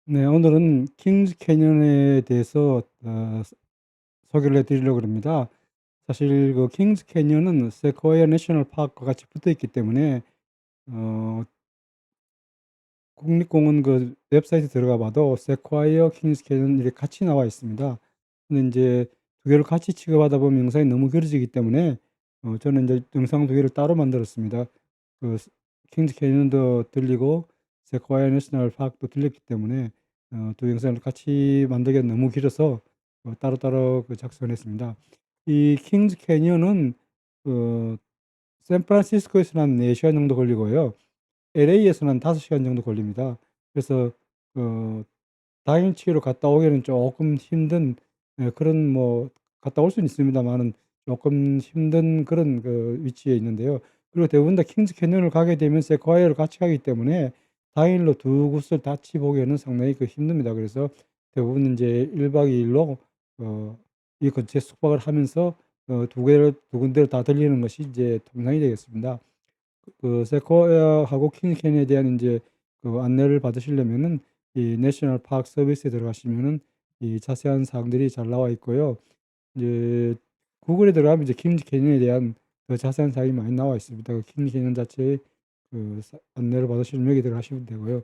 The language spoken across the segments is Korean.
네, 오늘은 킹스 캐년에 대해서 소개를 해드리려고 합니다. 사실 그 킹스 캐년은 세코야 내셔널 파크와 같이 붙어 있기 때문에 어, 국립공원 그 웹사이트 들어가 봐도 세코야 킹스 캐년 이렇게 같이 나와 있습니다. 근데 이제 두 개를 같이 취급하다 보면 영상이 너무 길어지기 때문에 저는 이제 영상 두 개를 따로 만들었습니다. 그 킹스 캐년도 들리고 세코야 내셔널 파크도 들렸기 때문에 두 영상을 같이 만들기가 너무 길어서 따로따로 그 작성했습니다. 이 킹스 캐니언은 그 샌프란시스코에서는 한 4시간 정도 걸리고요. LA에서는 한 5시간 정도 걸립니다. 그래서 그 당일치기로 갔다 오기에는 조금 힘든, 그런 뭐 갔다 올 수는 있습니다만은 조금 힘든 그런 그 위치에 있는데요. 그리고 대부분 다 킹스 캐니언을 가게 되면 세코이아를 같이 가기 때문에 당일로 두 곳을 같이 보기에는 상당히 그 힘듭니다. 그래서 대부분 이제 1박 2 일로 이 근처에 숙박을 하면서 두 군데를 다 들리는 것이 이제 통상이 되겠습니다. 그 세코야하고 킹스 캐니언에 대한 이제 그 안내를 받으시려면은 이 내셔널 파크 서비스에 들어가시면은 이 자세한 사항들이 잘 나와 있고요. 이제 구글에 들어가면 이제 킹스 캐니언에 대한 더 자세한 사항이 많이 나와 있습니다. 그 킹스 캐니언 자체의 그 안내를 받으시려면 여기 들어가시면 되고요.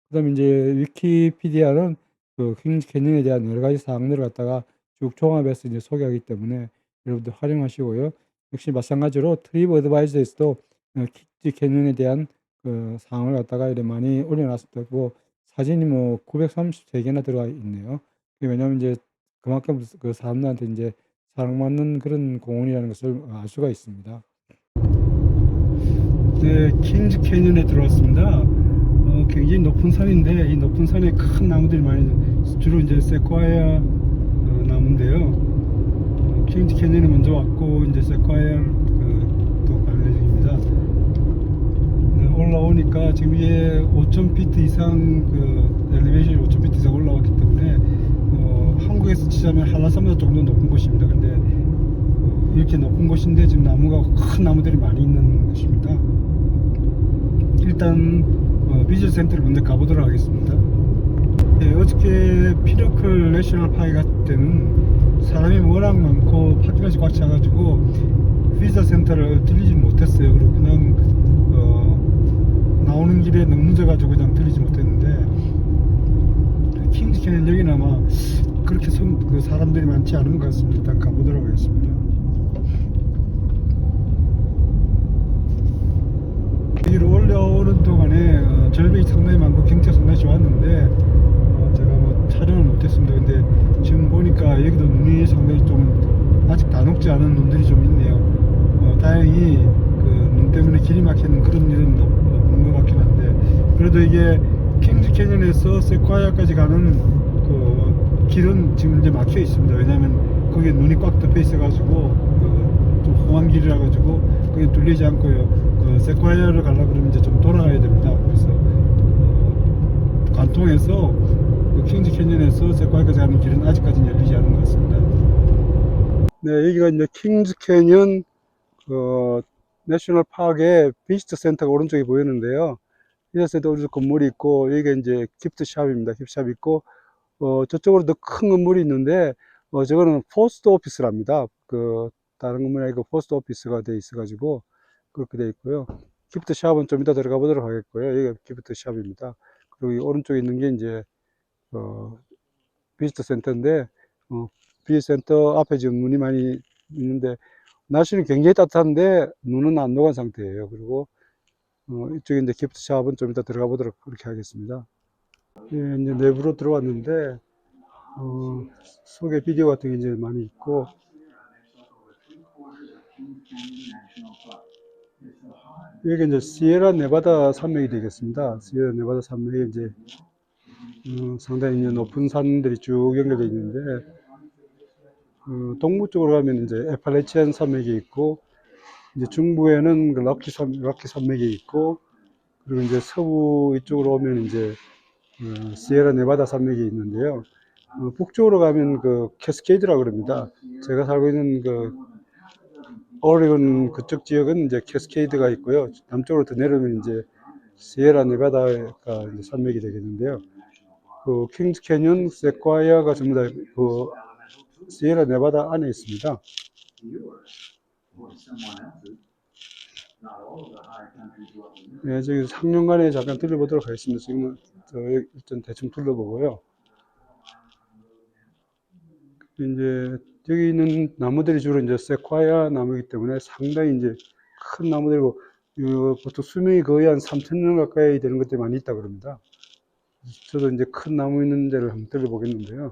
그다음에 이제 위키피디아는 그 킹스 캐니언에 대한 여러 가지 사항들을 갖다가 쭉 종합해서 이제 소개하기 때문에 여러분들 활용하시고요. 역시 마찬가지로 트립 어드바이저에서도 킹스 캐니언에 대한 그 사항을 갖다가 이렇게 많이 올려놨습니다. 뭐 사진이 뭐 933개나 들어가 있네요. 왜냐하면 이제 그만큼 그 사람들한테 이제 사랑받는 그런 공원이라는 것을 알 수가 있습니다. 네, 킹스 캐니언에 들어왔습니다. 굉장히 높은 산인데 이 높은 산에 큰 나무들이 많이 주로 이제 세코야 나무인데요. 킹스 캐니언에 먼저 왔고 이제 세코야 또 갈 예정입니다. 네, 올라오니까 지금 이게 5,000피트 이상 그 엘리베이션이 5,000피트 이상 올라왔기 때문에 한국에서 치자면 한라산보다 조금 더 높은 곳입니다. 근데 이렇게 높은 곳인데 지금 나무가 큰 나무들이 많이 있는 곳입니다. 일단 비즈니스 센터를 먼저 가보도록 하겠습니다. 네, 어저께 피너클 내셔널 파크 갔을 때는 사람이 워낙 많고 파티까지 꽉 차가지고 비즈니스 센터를 들리지 못했어요. 그리고 그냥 나오는 길에 너무 늦어가지고 그냥 들리지 못했는데 킹스 캐니언 여기는 아마 그렇게 그 사람들이 많지 않은 것 같습니다. 일단 가보도록 하겠습니다. 여기로 올라오는 동안에 절벽이 상당히 많고 경치가 상당히 좋았는데 제가 뭐 촬영을 못했습니다. 근데 지금 보니까 여기도 눈이 상당히 좀 아직 다 녹지 않은 눈들이 좀 있네요. 다행히 그 눈 때문에 길이 막히는 그런 일은 없는 것 같긴 한데 그래도 이게 킹스 캐니언에서 세콰이아까지 가는 그 길은 지금 이제 막혀 있습니다. 왜냐하면 거기에 눈이 꽉 덮여 있어가지고 좀 험한 길이라 가지고 그게 뚫리지 않고요. 그 세콰이아를 가려고 그러면 이제 좀 돌아가야 됩니다. 그래서 관통해서 그 킹스 캐니언에서 세콰이아까지 가는 길은 아직까지는 열리지 않은 것 같습니다. 네, 여기가 이제 킹스 캐니언 내셔널 파크의 비지터 센터가 오른쪽에 보이는데요. 비지터 센터 오른쪽 건물이 있고 여기가 이제 기프트 샵입니다. 기프트 샵 있고 저쪽으로 더 큰 건물이 있는데 저거는 포스트 오피스랍니다. 다른 건물이 아니고 포스트 오피스가 돼 있어가지고 그렇게 돼 있고요. 기프트 샵은 좀 이따 들어가 보도록 하겠고요. 여기가 기프트 샵입니다. 그리고 이 오른쪽에 있는 게 이제 비지터 센터인데 비지터 센터 앞에 지금 눈이 많이 있는데 날씨는 굉장히 따뜻한데 눈은 안 녹은 상태예요. 그리고 이쪽에 이제 기프트 샵은 좀 이따 들어가 보도록 그렇게 하겠습니다. 예, 이제 내부로 들어왔는데 소개 비디오 같은 게 이제 많이 있고 여기 이제 시에라 네바다 산맥이 되겠습니다. 시에라 네바다 산맥이 이제 상당히 이제 높은 산들이 쭉 연결되어 있는데 동부 쪽으로 가면 이제 에팔레치안 산맥이 있고 이제 중부에는 그 럭키 산맥이 있고 그리고 이제 서부 이쪽으로 오면 이제 시에라 네바다 산맥이 있는데요. 북쪽으로 가면 그 캐스케이드라고 그럽니다. 제가 살고 있는 그 오레곤 그쪽 지역은 이제 캐스케이드가 있고요. 남쪽으로 더 내려오면 이제 시에라 네바다가 이제 산맥이 되겠는데요. 그 킹스 캐년, 세콰이어가 전부 다 그 시에라 네바다 안에 있습니다. 네, 저기 상륜관에 잠깐 둘러보도록 하겠습니다. 지금은 일단 대충 둘러보고요. 이제 여기 있는 나무들이 주로 이제 세콰이어 나무이기 때문에 상당히 이제 큰 나무들이고, 보통 수명이 거의 한 3,000년 가까이 되는 것들이 많이 있다 그럽니다. 저도 이제 큰 나무 있는 데를 한번 들려보겠는데요.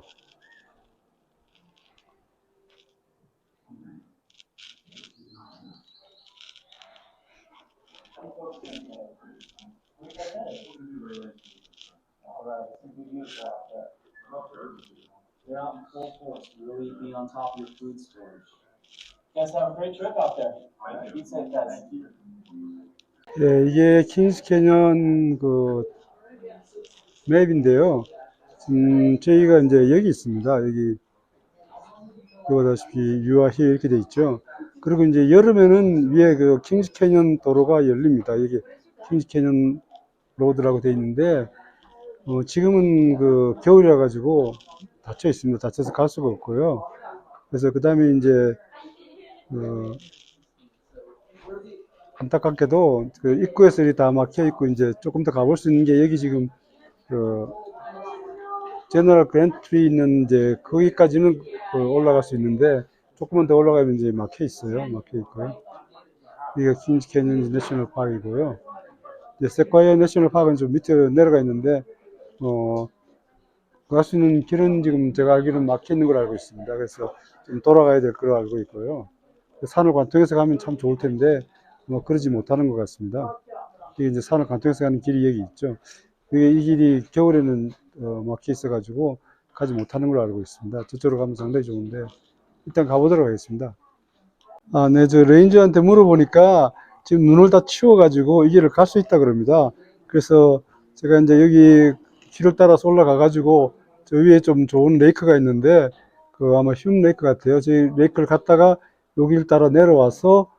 You're out in full force, really be on top of your food storage. You guys have a great trip out there. Be safe, guys. 예, 이게 킹스 캐년 그 맵인데요. 저희가 이제 여기 있습니다. 여기 보다시피 유아히 이렇게 돼 있죠. 그리고 이제 여름에는 위에 그 킹스 캐년 도로가 열립니다. 여기 킹스 캐년 로드라고 돼 있는데, 지금은 그 겨울이라 가지고 닫혀 있습니다. 닫혀서 갈 수가 없고요. 그래서 그 다음에 이제 안타깝게도 그 입구에서 다 막혀 있고, 이제 조금 더 가볼 수 있는 게 여기 지금 그 제너럴 그랜트리 있는 이제 거기까지는 올라갈 수 있는데, 조금만 더 올라가면 이제 막혀 있어요. 막혀 있고요. 이게 퀸즈 캐년 내셔널 파크이고요. 이제 세콰이어 내셔널 파크는 좀 밑으로 내려가 있는데, 갈 수 있는 길은 지금 제가 알기로는 막혀 있는 걸 알고 있습니다. 그래서 좀 돌아가야 될 걸로 알고 있고요. 산을 관통해서 가면 참 좋을 텐데, 그러지 못하는 것 같습니다. 이게 이제 산을 관통해서 가는 길이 여기 있죠. 이 길이 겨울에는 막혀 있어가지고 가지 못하는 걸로 알고 있습니다. 저쪽으로 가면 상당히 좋은데, 일단 가보도록 하겠습니다. 아, 네, 저 레인저한테 물어보니까 지금 눈을 다 치워가지고 이 길을 갈 수 있다 그럽니다. 그래서 제가 이제 여기 길을 따라서 올라가가지고 저 위에 좀 좋은 레이크가 있는데, 그 아마 휴 레이크 같아요. 저희 레이크를 갔다가 여기를 따라 내려와서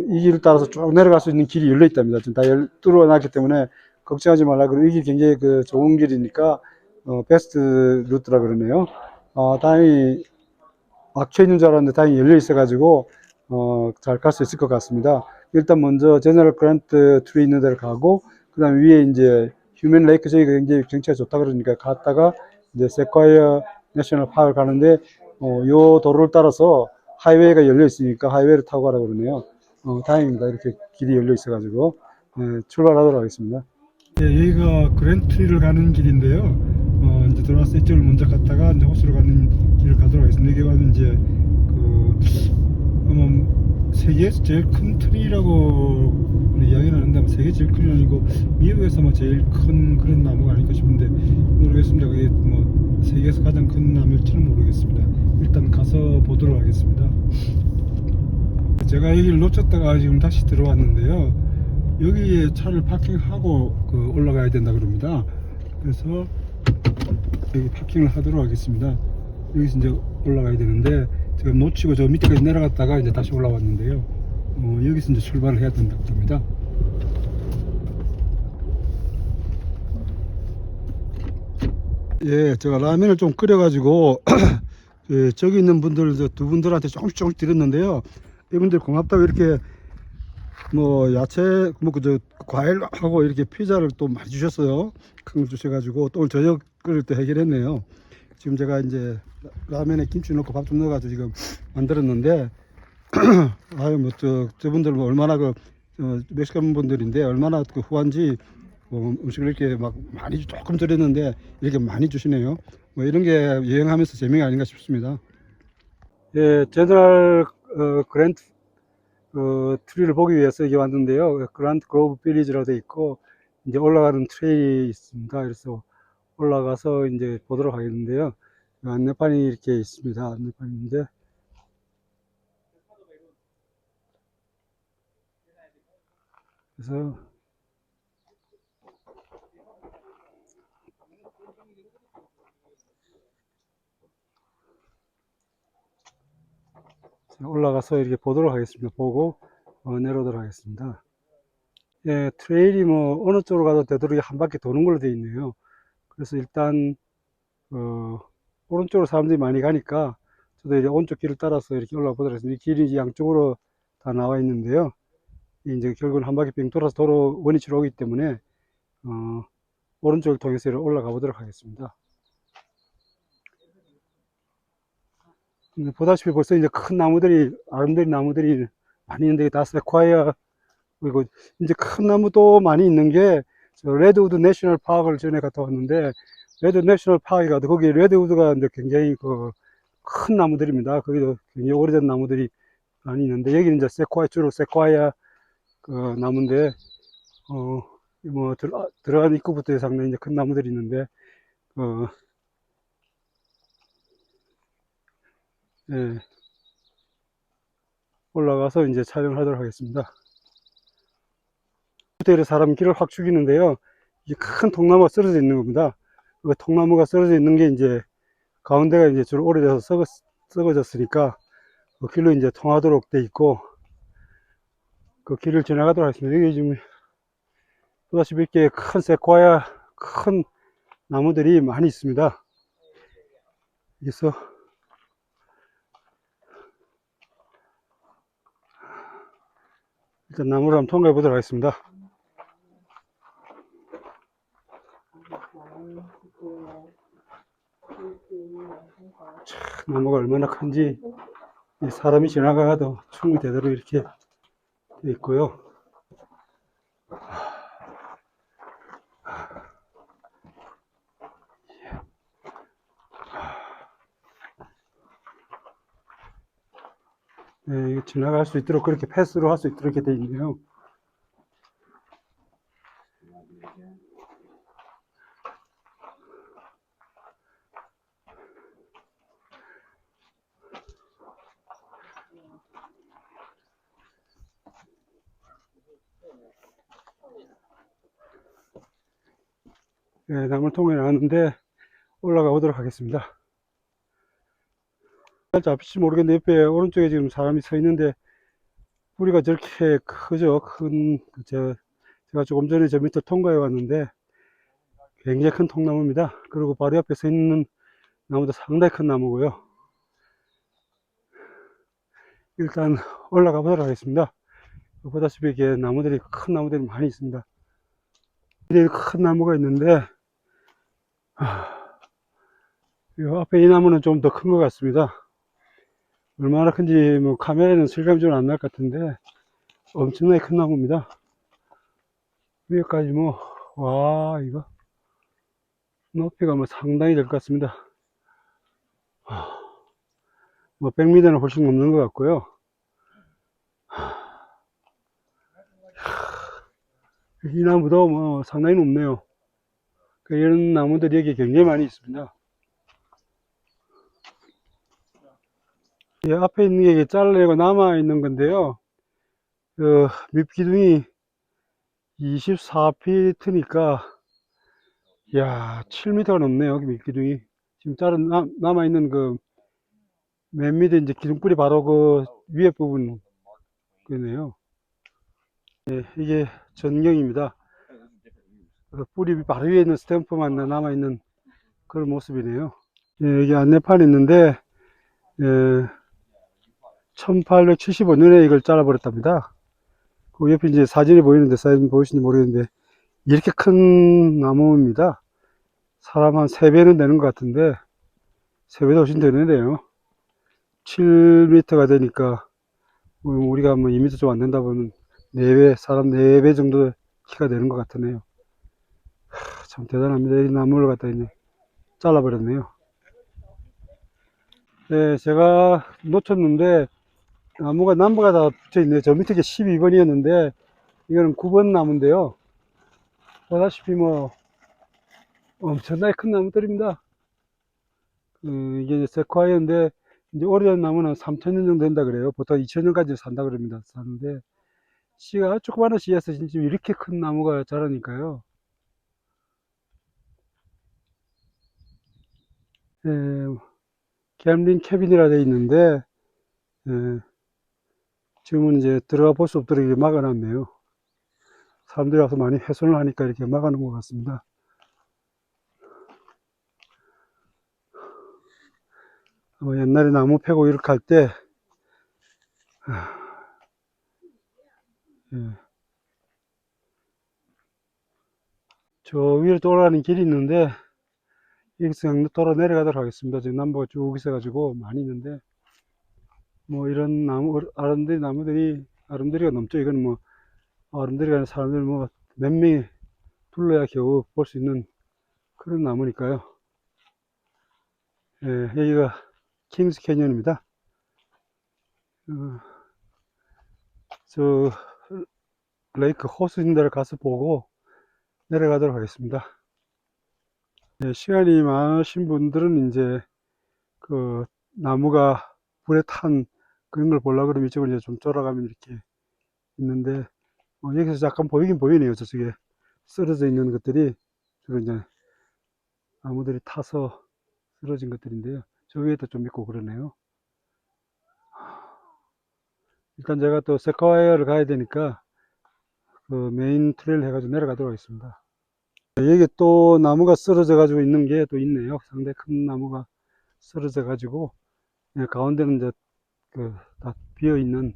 이 길을 따라서 쭉 내려갈 수 있는 길이 열려 있답니다. 지금 다 뚫어놨기 때문에 걱정하지 말라. 그리고 이 길 굉장히 그 좋은 길이니까 베스트 루트라 그러네요. 다행히 막혀 있는 줄 알았는데 다행히 열려 있어가지고 잘 갈 수 있을 것 같습니다. 일단 먼저 제너럴 그랜트 트리 있는 데를 가고, 그 다음 위에 이제 휴먼 레이크, 저희가 굉장히 경치가 좋다 그러니까 갔다가 이제 세콰이어 내셔널 파크를 가는데, 요 도로를 따라서 하이웨이가 열려 있으니까 하이웨이를 타고 가라 그러네요. 다행입니다. 이렇게 길이 열려 있어가지고. 출발하도록 하겠습니다. 네, 여기가 그랜트리를 가는 길인데요. 이제 들어와서 이쪽을 먼저 갔다가 이제 호수로 가는 길을 가도록 하겠습니다. 여기 가면 이제 아마 세계에서 제일 큰 트리라고 이야기는 하는데, 세계 제일 큰 게 아니고 미국에서 뭐 제일 큰 그런 나무가 아닐까 싶은데 모르겠습니다. 그게 뭐 세계에서 가장 큰 나무일지는 모르겠습니다. 일단 가서 보도록 하겠습니다. 제가 여기를 놓쳤다가 지금 다시 들어왔는데요. 여기에 차를 파킹하고 올라가야 된다 그럽니다. 그래서 여기 파킹을 하도록 하겠습니다. 여기서 이제 올라가야 되는데, 지금 놓치고 저 밑에까지 내려갔다가 이제 다시 올라왔는데요. 여기서 이제 출발을 해야 된다고 합니다. 예, 제가 라면을 좀 끓여가지고 예, 저기 있는 분들, 두 분들한테 조금씩 드렸는데요. 이분들 고맙다고 이렇게 뭐 야채, 뭐 그저 과일하고 이렇게 피자를 또 많이 주셨어요. 큰 거 주셔가지고 또 오늘 저녁 끓일 때 해결했네요. 지금 제가 이제 라면에 김치 넣고 밥 좀 넣어가지고 지금 만들었는데, 아유 뭐 저분들 뭐 얼마나 멕시칸 분들인데 얼마나 후한지, 음식을 이렇게 막 많이 조금 드렸는데 이렇게 많이 주시네요. 뭐 이런 게 여행하면서 재미가 아닌가 싶습니다. 예, 제너럴 그랜트 트리를 보기 위해서 여기 왔는데요. 그란트 그로브 빌리지라고 되어 있고, 이제 올라가는 트레일이 있습니다. 그래서 올라가서 이제 보도록 하겠는데요. 안내판이 이렇게 있습니다. 안내판인데, 그래서 올라가서 이렇게 보도록 하겠습니다. 보고 내려오도록 하겠습니다. 예, 트레일이 뭐 어느 쪽으로 가도 되도록 한 바퀴 도는 걸로 되어 있네요. 그래서 일단 오른쪽으로 사람들이 많이 가니까 저도 이제 오른쪽 길을 따라서 이렇게 올라가 보도록 했습니다. 이 길이 이제 양쪽으로 다 나와 있는데요. 이제 결국은 한 바퀴 빙 돌아서 도로 원위치로 오기 때문에 오른쪽을 통해서 올라가 보도록 하겠습니다. 보다시피 벌써 이제 큰 나무들이, 아름드린 나무들이 많이 있는데, 다 세콰이어, 그리고 이제 큰 나무도 많이 있는 게, 레드우드 내셔널 파크를 전에 갔다 왔는데, 레드우드 내셔널 파크에 가도 거기 레드우드가 이제 굉장히 큰 나무들입니다. 거기도 굉장히 오래된 나무들이 많이 있는데, 여기는 이제 세콰이어, 주로 세콰이어 나무인데, 들어간 입구부터 상당히 이제 큰 나무들이 있는데, 예, 올라가서 이제 촬영을 하도록 하겠습니다. 호텔에 사람 길을 확 죽이는데요. 이 큰 통나무가 쓰러져 있는 겁니다. 그 통나무가 쓰러져 있는 게 이제 가운데가 이제 주로 오래돼서 썩어졌으니까 그 길로 이제 통하도록 돼 있고, 그 길을 지나가도록 하겠습니다. 여기 지금 보다시피 이렇게 큰 세콰이어, 큰 나무들이 많이 있습니다. 여기서 일단 나무를 한번 통과해 보도록 하겠습니다. 나무가 얼마나 큰지 사람이 지나가도 충분히 제대로 이렇게 돼 있고요. 네, 이거 지나갈 수 있도록 그렇게 패스로 할 수 있도록 이렇게 돼 있네요. 네, 나무를 통해 나왔는데 올라가 보도록 하겠습니다. 잡힐지 모르겠는데 옆에 오른쪽에 지금 사람이 서 있는데 뿌리가 저렇게 크죠. 제가 조금 전에 저 밑을 통과해 왔는데 굉장히 큰 통나무입니다. 그리고 바로 옆에 서 있는 나무도 상당히 큰 나무고요. 일단 올라가 보도록 하겠습니다. 보다시피 이게 나무들이, 큰 나무들이 많이 있습니다. 이렇게 큰 나무가 있는데 이 앞에 이 나무는 좀 더 큰 것 같습니다. 얼마나 큰지 뭐 카메라에는 실감이 좀 안 날 것 같은데 엄청나게 큰 나무입니다. 위에까지 와, 이거 높이가 상당히 될 것 같습니다. 100m는 훨씬 넘는 것 같고요. 이 나무도 상당히 높네요. 이런 나무들이 여기 굉장히 많이 있습니다. 이 앞에 있는 게 잘라내고 남아 있는 건데요. 밑기둥이 24피트니까, 야, 7m가 넘네요. 여기 밑기둥이. 지금 남아 있는 맨 밑에 이제 기둥뿌리 바로 위에 부분, 그네요. 네, 이게 전경입니다. 뿌리 바로 위에 있는 스탬프만 남아 있는 그런 모습이네요. 예, 여기 안내판이 있는데, 1875년에 이걸 잘라버렸답니다. 그 옆에 이제 사진이 보이는데, 사진 보이시는지 모르겠는데, 이렇게 큰 나무입니다. 사람 한 3배는 되는 것 같은데, 3배도 훨씬 되는데요. 7m가 되니까, 우리가 2m 좀 안 된다 보면, 4배, 사람 4배 정도 키가 되는 것 같으네요. 참 대단합니다. 이 나무를 갖다 이제 잘라버렸네요. 네, 제가 놓쳤는데, 나무가 다 붙어 있네요. 저 밑에 게 12번이었는데, 이거는 9번 나무인데요. 보다시피 엄청나게 큰 나무들입니다. 이게 세콰이어인데, 이제 오래된 나무는 3,000년 정도 된다 그래요. 보통 2,000년까지 산다 그럽니다. 사는데, 씨가 조그마한 씨에서 지금 이렇게 큰 나무가 자라니까요. 캠린 캐빈이라 되어 있는데, 지금은 이제 들어가 볼 수 없도록 이렇게 막아놨네요. 사람들이 와서 많이 훼손을 하니까 이렇게 막아놓은 것 같습니다. 옛날에 나무 패고 이렇게 할 때, 예. 저 위로 돌아가는 길이 있는데, 여기서 돌아 내려가도록 하겠습니다. 지금 남부가 쭉 있어가지고 많이 있는데, 뭐 이런 나무, 아름드리가 넘죠. 이건 뭐, 아름드리가 아니라 사람들 뭐, 몇 명이 둘러야 겨우 볼 수 있는 그런 나무니까요. 예, 여기가 킹스 캐년입니다. 저 레이크 호수 있는 데를 가서 보고 내려가도록 하겠습니다. 예, 시간이 많으신 분들은 이제 그 나무가 불에 탄 그런 걸 보려고 그러면 이쪽으로 이제 좀 돌아가면 이렇게 있는데, 여기서 잠깐 보이긴 보이네요. 저쪽에 쓰러져 있는 것들이 주로 이제 나무들이 타서 쓰러진 것들인데요. 저 위에도 좀 있고 그러네요. 일단 제가 또 세카와이어를 가야 되니까 그 메인 트레일 해가지고 내려가도록 하겠습니다. 여기 또 나무가 쓰러져 가지고 있는 게 또 있네요. 상당히 큰 나무가 쓰러져 가지고 가운데는 이제 그 다 비어 있는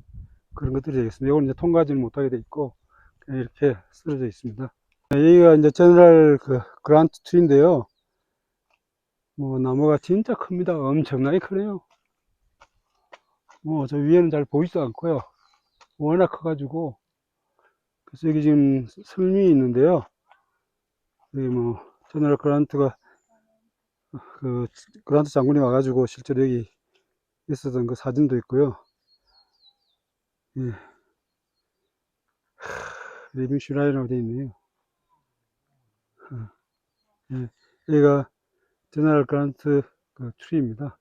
그런 것들이 되겠습니다. 이건 이제 통과하지는 못하게 돼 있고 그냥 이렇게 쓰러져 있습니다. 여기가 이제 제너럴 그 그란트 트리인데요. 뭐 나무가 진짜 큽니다. 엄청나게 크네요. 저 위에는 잘 보이지도 않고요. 워낙 커가지고. 그래서 여기 지금 설명이 있는데요. 여기 뭐 제너럴 그란트가 그 그란트 장군이 와가지고 실제로 여기 있었던 그 사진도 있고요. 예. 리빙 슈라이라고 되어 있네요. 예. 여기가 제너럴 그란트 그 트리입니다.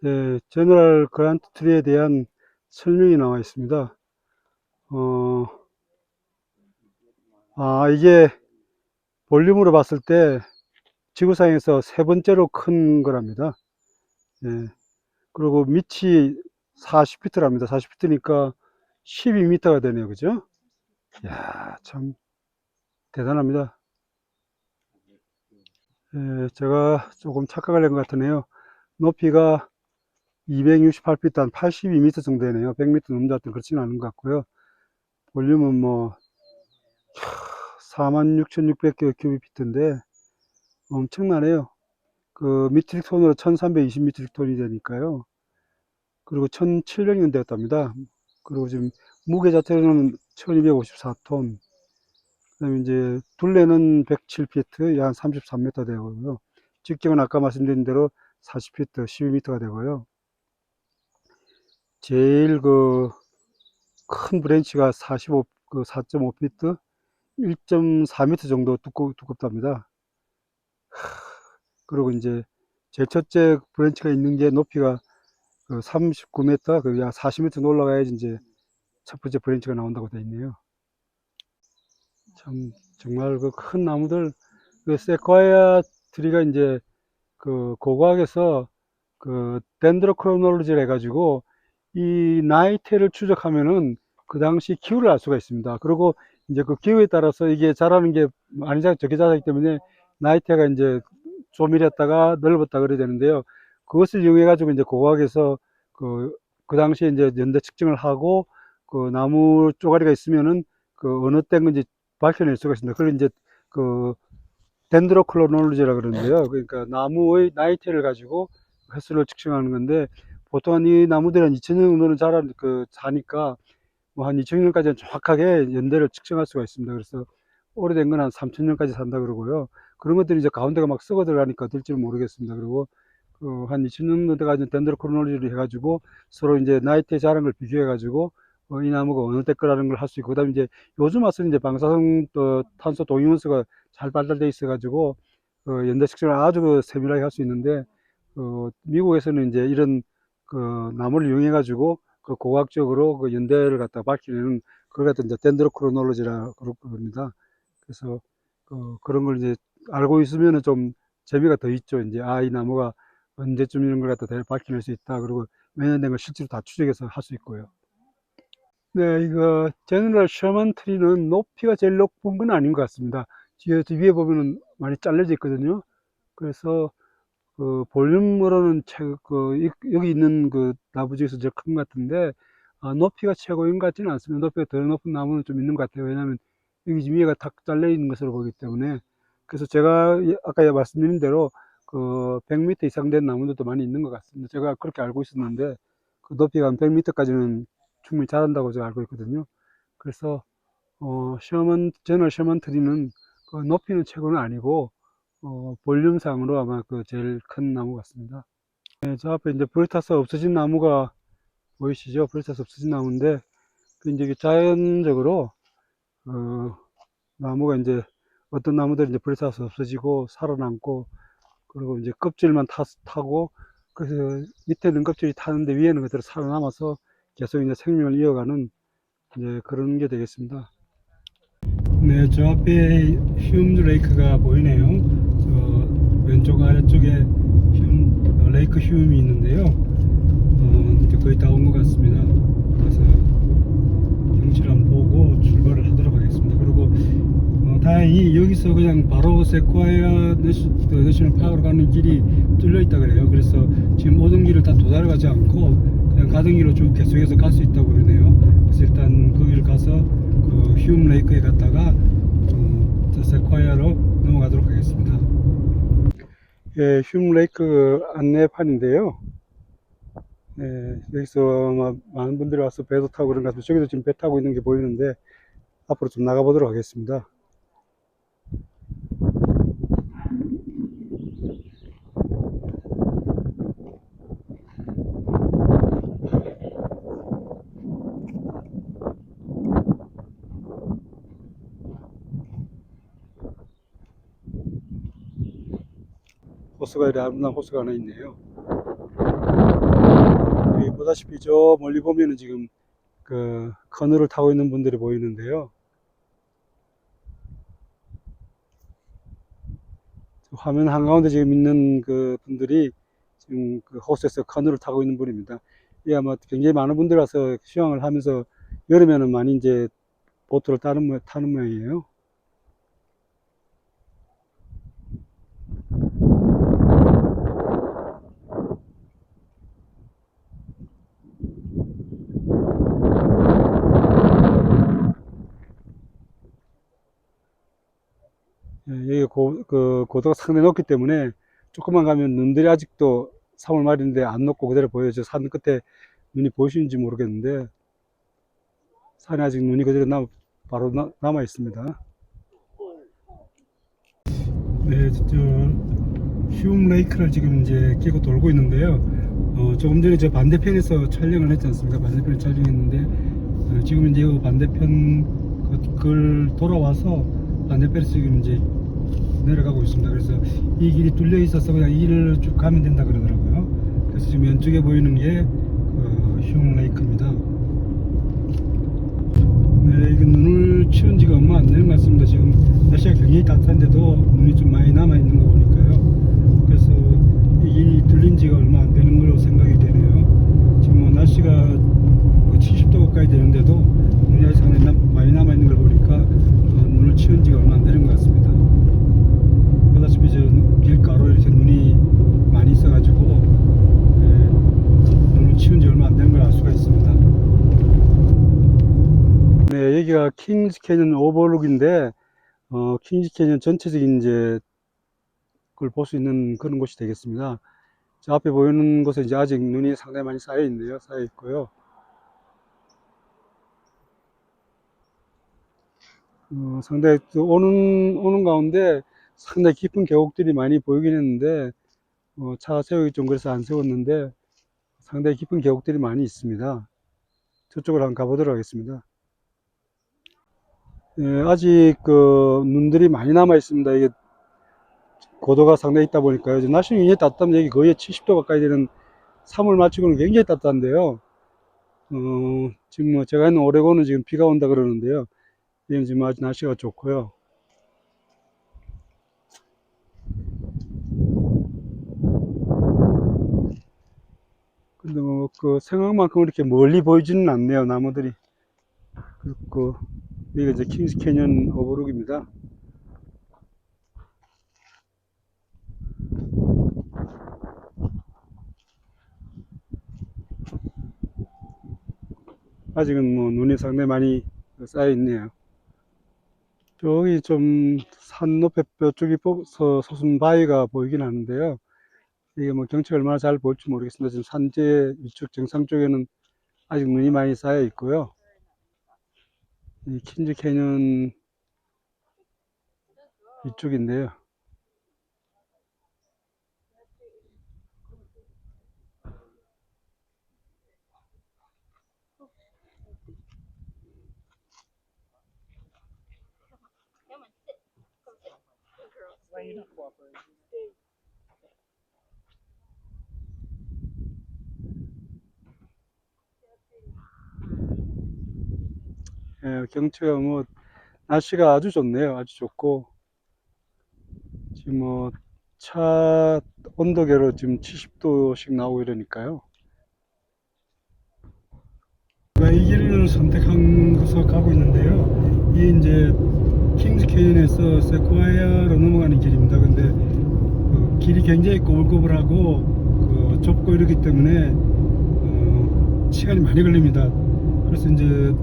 예, 제너럴 그란트 트리에 대한 설명이 나와 있습니다. 이게 볼륨으로 봤을 때 지구상에서 세 번째로 큰 거랍니다. 예. 그리고 밑이 40피트랍니다. 40피트니까 12미터가 되네요. 그죠? 이야, 참 대단합니다. 예, 제가 조금 착각을 한 것 같으네요. 높이가 268피트, 한 82미터 정도 되네요. 100미터 넘는 것 그렇지는 않은 것 같고요. 볼륨은 뭐 46,600개 큐비피트인데 엄청나네요. 그 미트릭 톤으로 1320 미트릭 톤이 되니까요. 그리고 1700년 되었답니다. 그리고 지금 무게 자체는 1254톤. 그다음에 이제 둘레는 107피트, 약 33m 되고요. 직경은 아까 말씀드린 대로 40피트, 12m가 되고요. 제일 그 큰 브랜치가 4.5피트, 1.4m 정도 두껍답니다. 그리고 이제 제일 첫째 브랜치가 있는 게 높이가 그 39m, 그 약 40m 올라가야지 이제 첫 번째 브랜치가 나온다고 되어 있네요. 참 정말 그 큰 나무들, 그 세콰이아 트리가 이제 그 고고학에서 그 덴드로크로놀로지를 해가지고 이 나이테를 추적하면은 그 당시 기후를 알 수가 있습니다. 그리고 이제 그 기후에 따라서 이게 자라는 게 많이 적게 자라기 때문에 나이테가 이제 조밀했다가 넓었다 그래야 되는데요. 그것을 이용해 가지고 이제 고고학에서 그 당시에 이제 연대 측정을 하고 그 나무 쪼가리가 있으면은 그 어느 때인 건지 밝혀낼 수가 있습니다. 그걸 이제 그 덴드로클로놀로지라 그러는데요. 그러니까 나무의 나이테를 가지고 횟수를 측정하는 건데 보통 이 나무들은 2000년 정도는 자니까 뭐 한 2000년까지는 정확하게 연대를 측정할 수가 있습니다. 그래서 오래된 건 한 3000년까지 산다 그러고요. 그런 것들이 이제 가운데가 막 썩어 들어가니까 될지는 모르겠습니다. 그리고 한 2000년 때까지 덴드로크로놀로지를 해가지고 서로 이제 나이테 자란 걸 비교해가지고 이 나무가 어느 때 거라는 걸 할 수 있고, 그다음에 이제 요즘 와서는 이제 방사성 탄소 동위원소가 잘 발달돼 있어가지고 연대 측정을 아주 세밀하게 할 수 있는데 미국에서는 이제 이런 그 나무를 이용해가지고 그 고학적으로 그 연대를 갖다 밝히는 그걸 갖다 이제 덴드로크로놀로지라고 그럽니다. 그래서 그런 걸 이제 알고 있으면은 좀 재미가 더 있죠. 이제 이 나무가 언제쯤 이런 걸 갖다 밝혀낼 수 있다. 그리고 몇 년 된 걸 실제로 다 추적해서 할 수 있고요. 네, 이거 제너럴 셔먼 트리는 높이가 제일 높은 건 아닌 것 같습니다. 뒤에 위에 보면은 많이 잘려져 있거든요. 그래서 그 볼륨으로는 여기 있는 그 나무 중에서 제일 큰 것 같은데, 높이가 최고인 것 같지는 않습니다. 높이가 더 높은 나무는 좀 있는 것 같아요. 왜냐하면 여기 지금 위에가 탁 잘려 있는 것으로 보기 때문에. 그래서 제가 아까 말씀드린 대로 그 100m 이상 된 나무들도 많이 있는 것 같습니다. 제가 그렇게 알고 있었는데, 그 높이가 한 100m까지는 충분히 자란다고 제가 알고 있거든요. 그래서 저널 셔먼 트리는 그 높이는 최고는 아니고, 볼륨상으로 아마 그 제일 큰 나무 같습니다. 네, 저 앞에 이제 브리타스 없어진 나무가 보이시죠? 브리타스 없어진 나무인데, 그 이제 자연적으로, 나무가 이제 어떤 나무들이 이제 브리타스 없어지고 살아남고, 그리고 이제 껍질만 타고, 그래서 밑에는 껍질이 타는데 위에는 그대로 살아남아서 계속 이제 생명을 이어가는 이제 그런 게 되겠습니다. 네, 저 앞에 휴엄즈 레이크가 보이네요. 왼쪽 아래쪽에 레이크 휴움이 있는데요. 이제 거의 다 온 것 같습니다. 그래서 경치를 한번 보고 출발을 하도록 하겠습니다. 그리고 다행히 여기서 그냥 바로 세콰이어 내셔널 파크로 가는 길이 뚫려 있다 그래요. 그래서 지금 오던 길을 다 도달하지 않고 그냥 가던 길로 쭉 계속해서 갈 수 있다고 그러네요. 그래서 일단 거기를 가서 그 휴움 레이크에 갔다가 세콰이어로 넘어가도록 하겠습니다. 예, 휴움 레이크 안내판인데요. 예, 여기서 많은 분들이 와서 배도 타고 그런 것 같아요. 저기도 지금 배 타고 있는 게 보이는데 앞으로 좀 나가보도록 하겠습니다. 호수가 이렇게 아름다운 호수가 하나 있네요. 여기 보다시피 저 멀리 보면은 지금 그 커널을 타고 있는 분들이 보이는데요. 화면 한가운데 지금 있는 그 분들이 지금 그 호수에서 커널을 타고 있는 분입니다. 이 아마 굉장히 많은 분들이 와서 수영을 하면서 여름에는 많이 이제 보트를 타는 모양이에요. 예, 여기 그 고도가 상당히 높기 때문에 조금만 가면 눈들이 아직도 3월 말인데 안 녹고 그대로 보여요. 저 산 끝에 눈이 보이시는지 모르겠는데 산에 아직 눈이 그대로 바로 남아 있습니다. 네, 휴움 레이크를 지금 이제 끼고 돌고 있는데요. 조금 전에 저 반대편에서 촬영을 했지 않습니까? 반대편에 촬영했는데 지금 이제 그 반대편 그걸 돌아와서 반대편에서 지금 이제 내려가고 있습니다. 그래서 이 길이 뚫려 있어서 그냥 이 길을 쭉 가면 된다 그러더라고요. 그래서 지금 왼쪽에 보이는 게 휴움 레이크입니다. 네, 이게 눈을 치운 지가 얼마 안 되는 것 같습니다. 지금 날씨가 굉장히 따뜻한데도 눈이 좀 많이 남아 있는 거 보니까요. 그래서 이 길이 뚫린 지가 얼마 안 되는 걸로 생각이 되네요. 지금 뭐 날씨가 70도 가까이 되는데도 눈이 아직 상당히 많이 남아 있는 걸 보니까 눈을 치운 지가 얼마 안 되는 것 같습니다. 보다시피 저 길가로 이렇게 눈이 많이 있어가지고 눈을 치운 지 얼마 안 되는 걸 알 수가 있습니다. 네, 여기가 킹스 캐년 오버룩인데, 킹스 캐년 전체적인 이제 그걸 볼 수 있는 그런 곳이 되겠습니다. 저 앞에 보이는 곳에 이제 아직 눈이 상당히 많이 쌓여 있네요. 쌓여 있고요. 상당히 오는 가운데 상당히 깊은 계곡들이 많이 보이긴 했는데, 차가 세우기 좀 그래서 안 세웠는데, 상당히 깊은 계곡들이 많이 있습니다. 저쪽으로 한번 가보도록 하겠습니다. 예, 아직 눈들이 많이 남아 있습니다. 이게 고도가 상당히 있다 보니까요. 이제 날씨는 굉장히 따뜻합니다. 여기 거의 70도 가까이 되는 3월 말치고는 굉장히 따뜻한데요. 지금 뭐 제가 있는 오레곤은 지금 비가 온다 그러는데요. 여기는 지금 아주 날씨가 좋고요. 근데 뭐 생각만큼 이렇게 멀리 보이지는 않네요. 나무들이. 그리고 여기가 이제 킹스 캐년 오버룩입니다. 아직은 뭐 눈이 상당히 많이 쌓여 있네요. 저기 좀 산 높이 뼈 쪽이 솟은 바위가 보이긴 하는데요. 이게 뭐 경치가 얼마나 잘 보일지 모르겠습니다. 지금 산제 위쪽 정상 쪽에는 아직 눈이 많이 쌓여 있고요. 이 킨즈 캐년 이쪽인데요. 예, 경치가 뭐 날씨가 아주 좋네요. 아주 좋고 지금 뭐 차 온도계로 지금 70도씩 나오고 이러니까요. 제가 이 길을 선택한 곳으로 가고 있는데요. 이게 이제 킹스 캐년에서 세코이아로 넘어가는 길입니다. 근데 그 길이 굉장히 꼬불꼬불하고 좁고 이러기 때문에 시간이 많이 걸립니다. 그래서 이제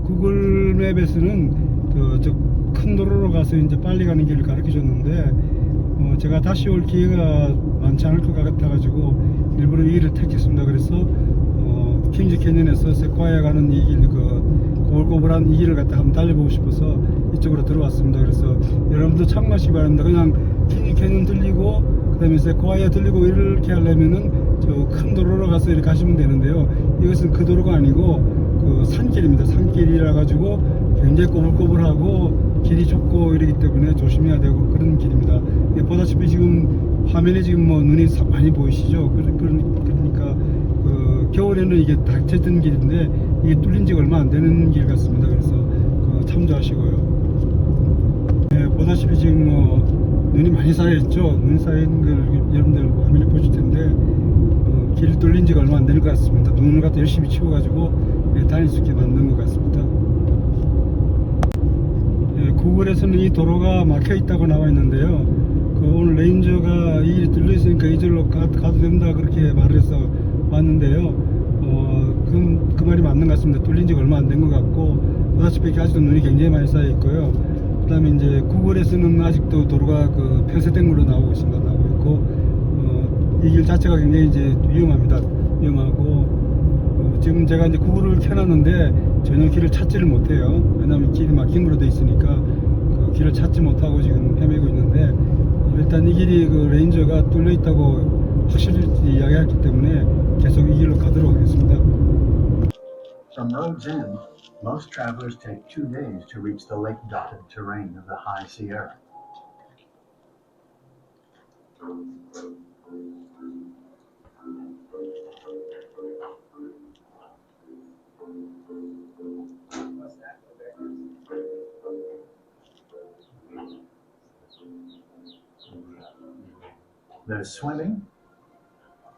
구글 맵에서는 저 큰 도로로 가서 이제 빨리 가는 길을 가르쳐 줬는데 제가 다시 올 기회가 많지 않을 것 같아가지고 일부러 이 길을 택했습니다. 그래서 킹즈 캐년에서 세코이아 가는 이 길, 꼬불꼬불한 이 길을 갖다 한번 달려보고 싶어서 이쪽으로 들어왔습니다. 그래서 여러분도 참고하시기 바랍니다. 그냥 킹즈 캐년 들리고 그 다음에 세코이아 들리고 이렇게 하려면은 저 큰 도로로 가서 이렇게 가시면 되는데요. 이것은 그 도로가 아니고 그 산길입니다. 산길이라 가지고 굉장히 꼬불꼬불하고 길이 좁고 이러기 때문에 조심해야 되고 그런 길입니다. 보다시피 지금 화면에 지금 뭐 눈이 많이 보이시죠? 그러니까 겨울에는 이게 닫혀있던 길인데 이게 뚫린 지가 얼마 안 되는 길 같습니다. 그래서 참조하시고요. 네, 보다시피 지금 뭐 눈이 많이 쌓여있죠. 눈이 쌓여있는 걸 여러분들 화면에 보실 텐데 길 뚫린 지가 얼마 안 되는 것 같습니다. 눈을 갖다 열심히 치워가지고 다닐 수 있게 만든 것 같습니다. 구글에서는 이 도로가 막혀 있다고 나와 있는데요. 오늘 레인저가 이 길이 뚫려 있으니까 이절로 가도 된다 그렇게 말을 해서 왔는데요. 그 말이 맞는 것 같습니다. 뚫린 지가 얼마 안 된 것 같고 보다시피 아직도 눈이 굉장히 많이 쌓여 있고요. 그 다음에 이제 구글에서는 아직도 도로가 폐쇄된 걸로 나오고 있습니다. 나오고 있고 이 길 자체가 굉장히 이제 위험합니다. 위험하고 지금 제가 이제 구글을 켜놨는데 전혀 길을 찾지를 못해요. 왜냐하면 길이 막힌 걸로 돼 있으니까 길을 찾지 못하고 지금 헤매고 있는데 일단 이 길이 레인저가 뚫려 있다고 확실히 이야기했기 때문에 계속 이 길로 가도록 하겠습니다. From Rogues End, most travelers take 2 days to reach the lake-dotted terrain of the High Sierra. There's swimming,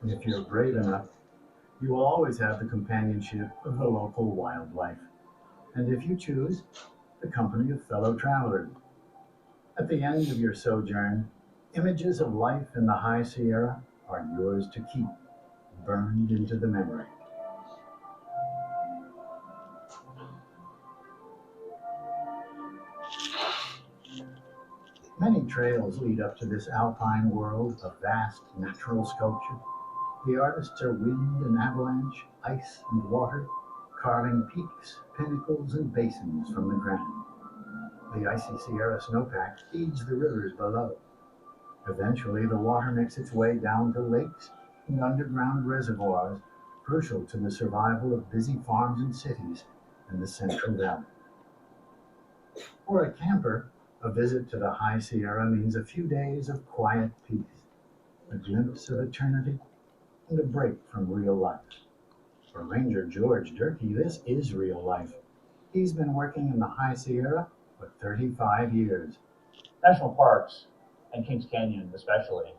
and if you're brave enough, you will always have the companionship of the local wildlife, and if you choose, the company of fellow travelers. At the end of your sojourn, images of life in the High Sierra are yours to keep, burned into the memory. Many trails lead up to this alpine world of vast natural sculpture. The artists are wind and avalanche, ice and water, carving peaks, pinnacles, and basins from the ground. The icy Sierra snowpack feeds the rivers below. Eventually, the water makes its way down to lakes and underground reservoirs, crucial to the survival of busy farms and cities in the Central Valley. For a camper, a visit to the High Sierra means a few days of quiet peace, a glimpse of eternity, and a break from real life. For Ranger George Durkee, this is real life. He's been working in the High Sierra for 35 years. National parks, and Kings Canyon especially,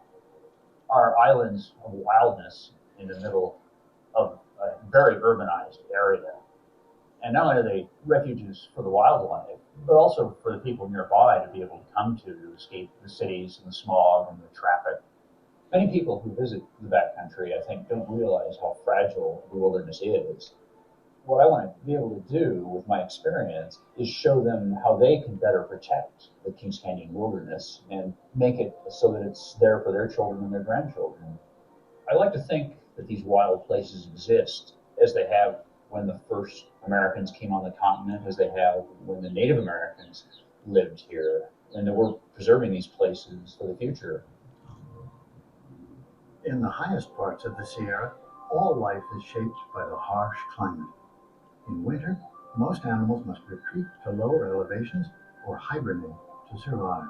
are islands of wildness in the middle of a very urbanized area. And not only are they refuges for the wildlife, but also for the people nearby to be able to come to escape the cities and the smog and the traffic. Many people who visit the backcountry, I think, don't realize how fragile the wilderness is. what I want to be able to do with my experience is show them how they can better protect the Kings Canyon wilderness and make it so that it's there for their children and their grandchildren. I like to think that these wild places exist as they have when the first Americans came on the continent, as they have when the Native Americans lived here, and that we're preserving these places for the future. In the highest parts of the Sierra, all life is shaped by the harsh climate. In winter, most animals must retreat to lower elevations or hibernate to survive.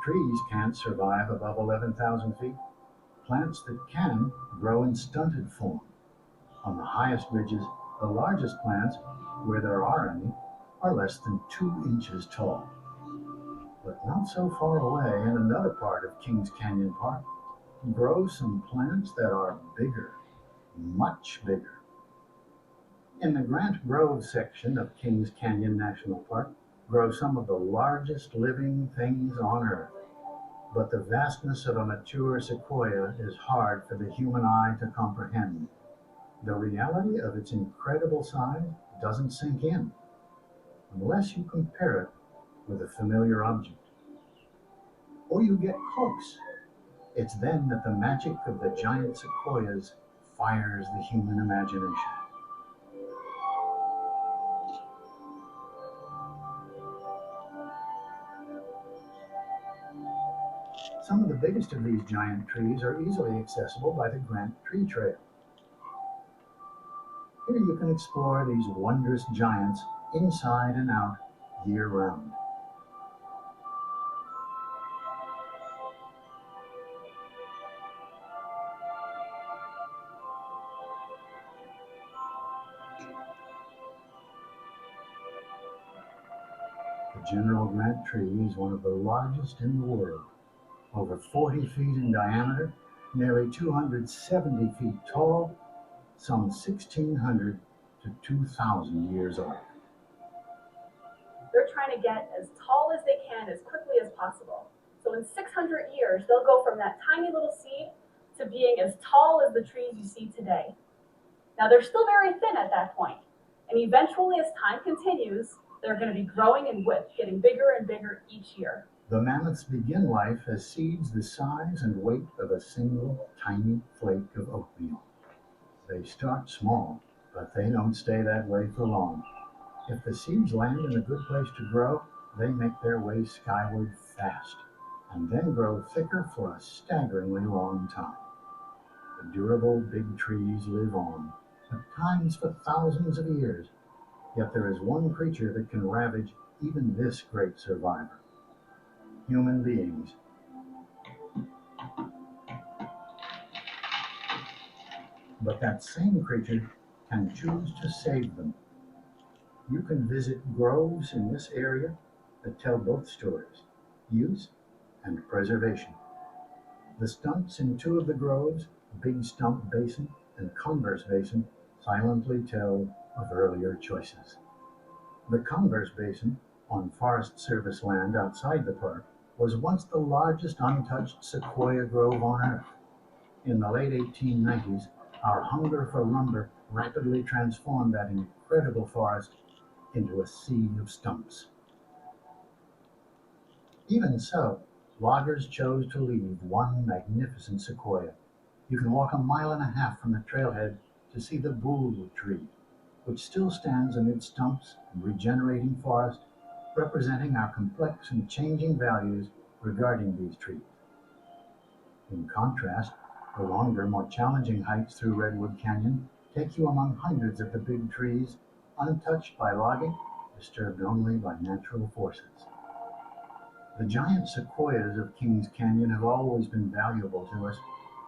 Trees can't survive above 11,000 feet. Plants that can grow in stunted form. On the highest ridges, the largest plants, where there are any, are less than 2 inches tall. But not so far away, in another part of Kings Canyon Park, grow some plants that are bigger, much bigger. In the Grant Grove section of Kings Canyon National Park grow some of the largest living things on Earth. But the vastness of a mature sequoia is hard for the human eye to comprehend. The reality of its incredible size doesn't sink in unless you compare it with a familiar object. Or you get close. It's then that the magic of the giant sequoias fires the human imagination. Some of the biggest of these giant trees are easily accessible by the Grant Tree Trail. Here you can explore these wondrous giants inside and out year-round. The General Grant tree is one of the largest in the world. Over 40 feet in diameter, nearly 270 feet tall, some 1,600 to 2,000 years old. They're trying to get as tall as they can as quickly as possible. So in 600 years, they'll go from that tiny little seed to being as tall as the trees you see today. Now they're still very thin at that point, and eventually as time continues, they're going to be growing in width, getting bigger and bigger each year. The mammoths begin life as seeds the size and weight of a single tiny flake of oatmeal. They start small, but they don't stay that way for long. If the seeds land in a good place to grow, they make their way skyward fast, and then grow thicker for a staggeringly long time. The durable big trees live on, at times for thousands of years, yet there is one creature that can ravage even this great survivor: human beings. But that same creature can choose to save them. You can visit groves in this area that tell both stories: use and preservation. The stumps in 2 of the groves, Big Stump Basin and Converse Basin, silently tell of earlier choices. The Converse Basin, on Forest Service land outside the park, was once the largest untouched sequoia grove on Earth. In the late 1890s, our hunger for lumber rapidly transformed that incredible forest into a sea of stumps. Even so, loggers chose to leave one magnificent sequoia. You can walk 1.5 miles from the trailhead to see the Boule tree, which still stands amid stumps and regenerating forest, representing our complex and changing values regarding these trees. In contrast, the longer, more challenging hikes through Redwood Canyon take you among hundreds of the big trees, untouched by logging, disturbed only by natural forces. The giant sequoias of Kings Canyon have always been valuable to us,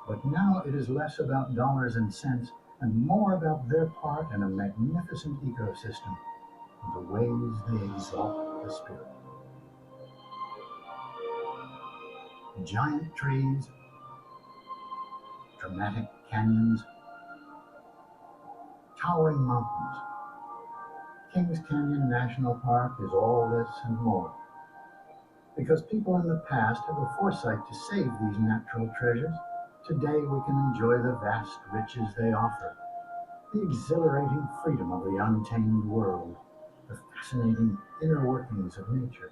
but now it is less about dollars and cents and more about their part in a magnificent ecosystem and the ways they exalt the spirit. Giant trees, dramatic canyons, towering mountains. Kings Canyon National Park is all this and more. Because people in the past had the foresight to save these natural treasures, today we can enjoy the vast riches they offer. the exhilarating freedom of the untamed world, the fascinating inner workings of nature.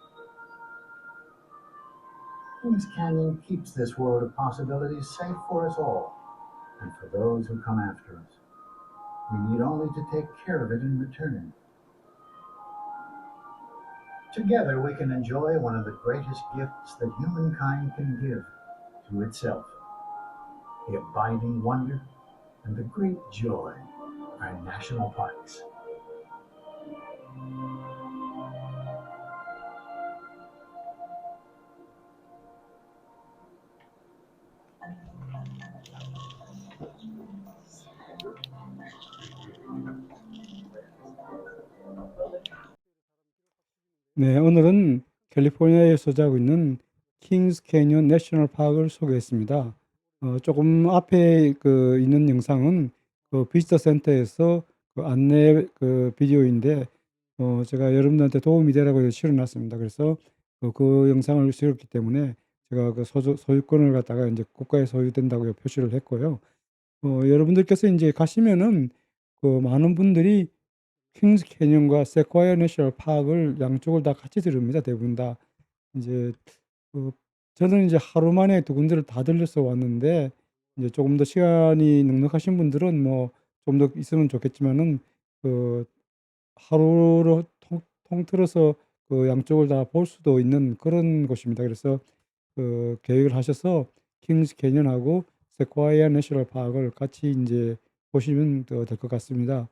Kings Canyon keeps this world of possibilities safe for us all, and for those who come after us. We need only to take care of it in return. Together we can enjoy one of the greatest gifts that humankind can give to itself, the abiding wonder and the great joy of our national parks. 네, 오늘은 캘리포니아에 소재하고 있는 킹스 캐니언 내셔널 파크를 소개했습니다. 조금 앞에 있는 영상은 비지터 센터에서 안내 비디오인데 제가 여러분들한테 도움이 되라고 실어놨습니다. 그래서 그 영상을 실었기 때문에 제가 소유권을 갖다가 이제 국가에 소유된다고 표시를 했고요. 여러분들께서 이제 가시면은 많은 분들이 킹스 캐니언과 세콰이어 내셔널 파크를 양쪽을 다 같이 들읍니다. 대부분 다. 이제 저는 이제 하루 만에 두 군데를 다 들려서 왔는데 이제 조금 더 시간이 넉넉하신 분들은 뭐 좀 더 있으면 좋겠지만은 하루로 통틀어서 양쪽을 다 볼 수도 있는 그런 곳입니다. 그래서 계획을 하셔서 킹스 캐니언하고 세콰이어 내셔널 파크를 같이 인제 보시면 더 될 것 같습니다.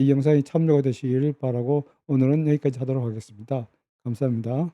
이 영상이 참조가 되시길 바라고 오늘은 여기까지 하도록 하겠습니다. 감사합니다.